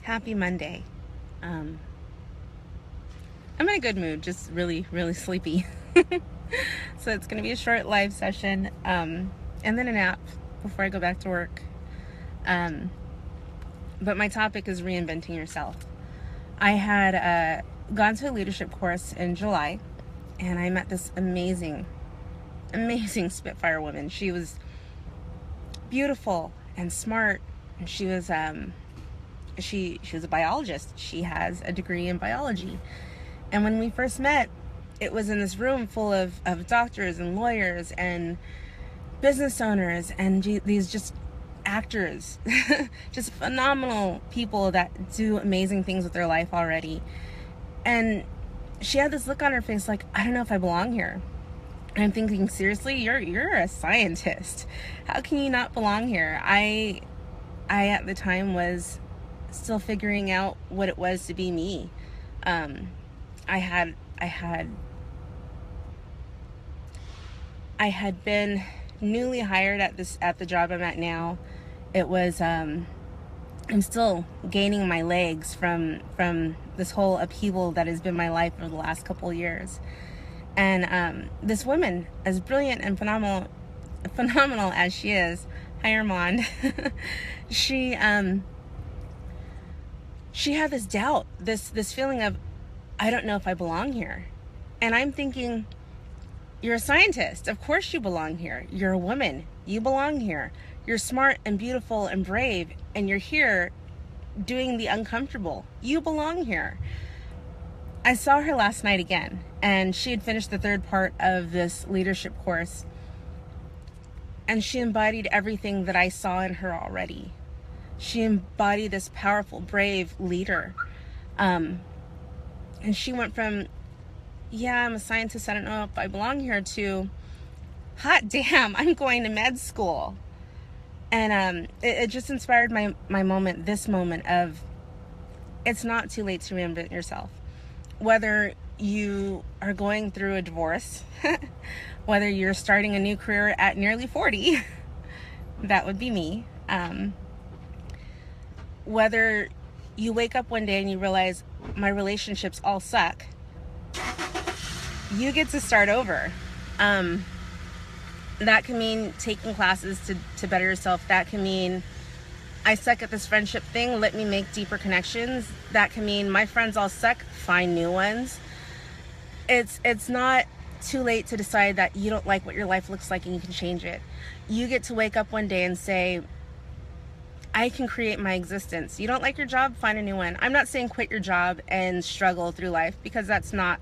Happy Monday. Um, I'm in a good mood, just really, really sleepy. So it's going to be a short live session and then a nap before I go back to work. Um, but my topic is reinventing yourself. I had gone to a leadership course in July, and I met this amazing, amazing Spitfire woman. She was beautiful and smart, and she was a biologist. She has a degree in biology. And when we first met, it was in this room full of doctors and lawyers and business owners and these just actors, just phenomenal people that do amazing things with their life already. And she had this look on her face like, I don't know if I belong here. And I'm thinking, seriously, you're a scientist. How can you not belong here? I at the time was still figuring out what it was to be me. I had been newly hired at the job I'm at now. It was I'm still gaining my legs from this whole upheaval that has been my life over the last couple of years. And this woman, as brilliant and phenomenal as she is, hi Armand, she had this doubt, this feeling of, I don't know if I belong here. And I'm thinking, you're a scientist. Of course you belong here. You're a woman. You belong here. You're smart and beautiful and brave, and you're here doing the uncomfortable. You belong here. I saw her last night again, and she had finished the third part of this leadership course, and she embodied everything that I saw in her already. She embodied this powerful, brave leader. And she went from, yeah, I'm a scientist, I don't know if I belong here, to, hot damn, I'm going to med school. And it just inspired my moment, this moment of, it's not too late to reinvent yourself. Whether you are going through a divorce, whether you're starting a new career at nearly 40, that would be me. Whether you wake up one day and you realize my relationships all suck, you get to start over. That can mean taking classes to better yourself. That can mean, I suck at this friendship thing, let me make deeper connections. That can mean, my friends all suck, find new ones. It's not too late to decide that you don't like what your life looks like and you can change it. You get to wake up one day and say, I can create my existence. You don't like your job, find a new one. I'm not saying quit your job and struggle through life, because that's not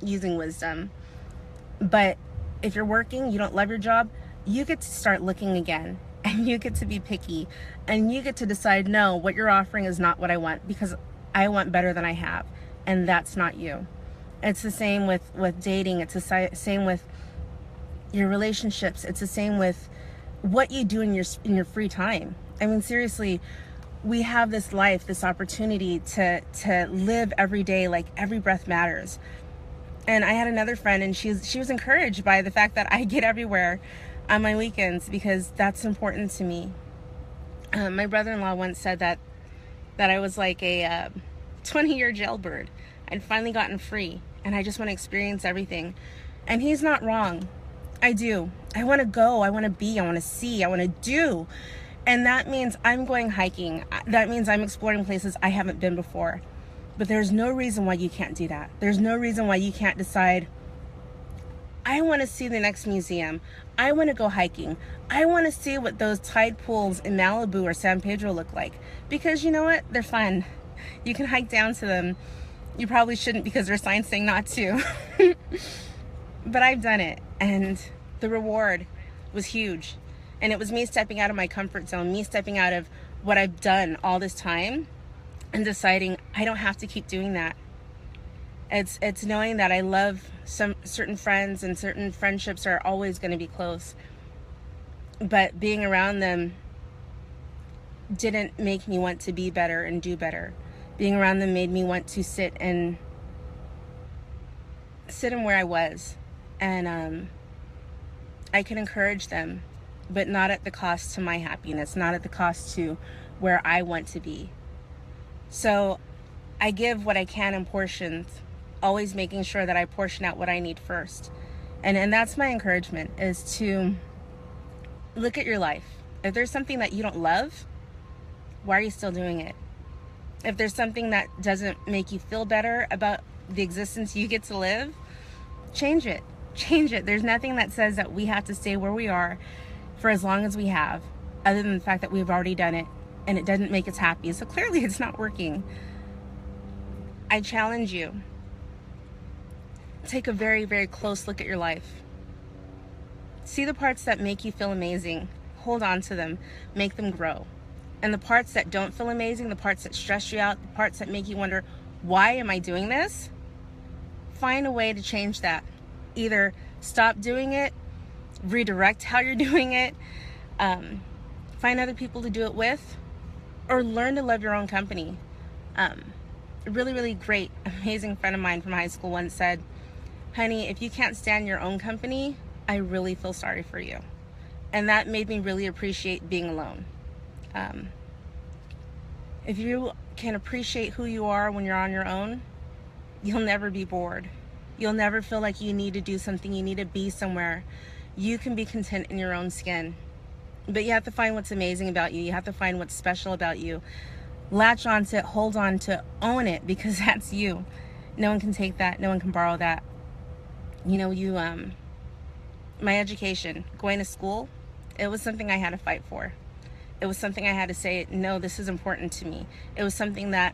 using wisdom. But if you're working, you don't love your job, you get to start looking again, and you get to be picky, and you get to decide, no, what you're offering is not what I want, because I want better than I have, and that's not you. It's the same with dating. It's the same with your relationships. It's the same with what you do in your free time. I mean, seriously, we have this life, this opportunity to live every day like every breath matters. And I had another friend, and she was encouraged by the fact that I get everywhere on my weekends, because that's important to me. My brother-in-law once said that I was like a 20-year jailbird. I'd finally gotten free, and I just want to experience everything. And he's not wrong. I do. I want to go. I want to be. I want to see. I want to do. And that means I'm going hiking. That means I'm exploring places I haven't been before. But there's no reason why you can't do that. There's no reason why you can't decide, I want to see the next museum. I want to go hiking. I want to see what those tide pools in Malibu or San Pedro look like. Because you know what? They're fun. You can hike down to them. You probably shouldn't, because there's signs saying not to. But I've done it, and the reward was huge. And it was me stepping out of my comfort zone, me stepping out of what I've done all this time, and deciding I don't have to keep doing that. It's knowing that I love some certain friends, and certain friendships are always going to be close. But being around them didn't make me want to be better and do better. Being around them made me want to sit in where I was. And I can encourage them, but not at the cost to my happiness, not at the cost to where I want to be. So I give what I can in portions, always making sure that I portion out what I need first. And that's my encouragement, is to look at your life. If there's something that you don't love, why are you still doing it? If there's something that doesn't make you feel better about the existence you get to live, change it. Change it. There's nothing that says that we have to stay where we are for as long as we have, other than the fact that we've already done it and it doesn't make us happy. So clearly it's not working. I challenge you. Take a very, very close look at your life. See the parts that make you feel amazing. Hold on to them. Make them grow. And the parts that don't feel amazing, the parts that stress you out, the parts that make you wonder, why am I doing this? Find a way to change that. Either stop doing it, redirect how you're doing it, find other people to do it with, or learn to love your own company. A really, really great, amazing friend of mine from high school once said, honey, if you can't stand your own company, I really feel sorry for you. And that made me really appreciate being alone. If you can appreciate who you are when you're on your own, you'll never be bored. You'll never feel like you need to do something, you need to be somewhere. You can be content in your own skin. But you have to find what's amazing about you. You have to find what's special about you. Latch on to it, hold on to it, own it, because that's you. No one can take that, no one can borrow that. You know, my education, going to school, it was something I had to fight for. It was something I had to say, no, this is important to me. It was something that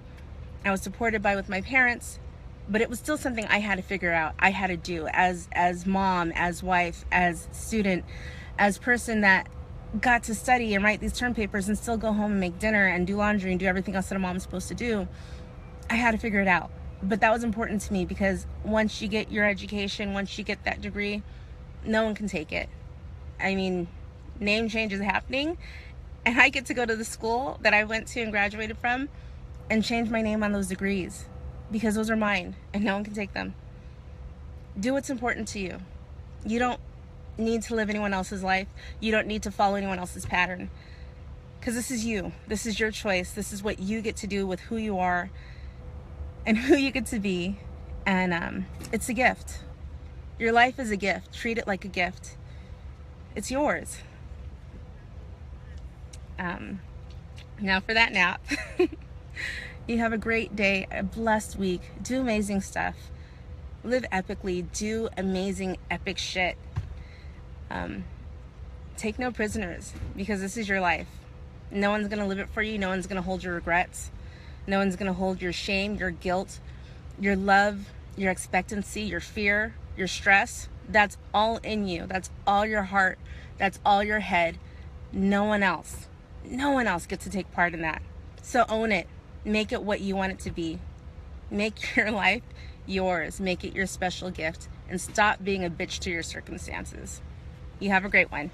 I was supported by with my parents, but it was still something I had to figure out, I had to do as mom, as wife, as student, as person that got to study and write these term papers and still go home and make dinner and do laundry and do everything else that a mom's supposed to do. I had to figure it out. But that was important to me, because once you get your education, once you get that degree, no one can take it. I mean, name change is happening, and I get to go to the school that I went to and graduated from and change my name on those degrees, because those are mine and no one can take them. Do what's important to you. You don't need to live anyone else's life. You don't need to follow anyone else's pattern, because this is you. This is your choice. This is what you get to do with who you are and who you get to be. And it's a gift. Your life is a gift. Treat it like a gift. It's yours. Now for that nap. You have a great day, a blessed week. Do amazing stuff. Live epically. Do amazing, epic shit. Take no prisoners, because this is your life. No one's going to live it for you. No one's going to hold your regrets. No one's going to hold your shame, your guilt, your love, your expectancy, your fear, your stress. That's all in you. That's all your heart. That's all your head. No one else gets to take part in that. So own it. Make it what you want it to be. Make your life yours. Make it your special gift. And stop being a bitch to your circumstances. You have a great one.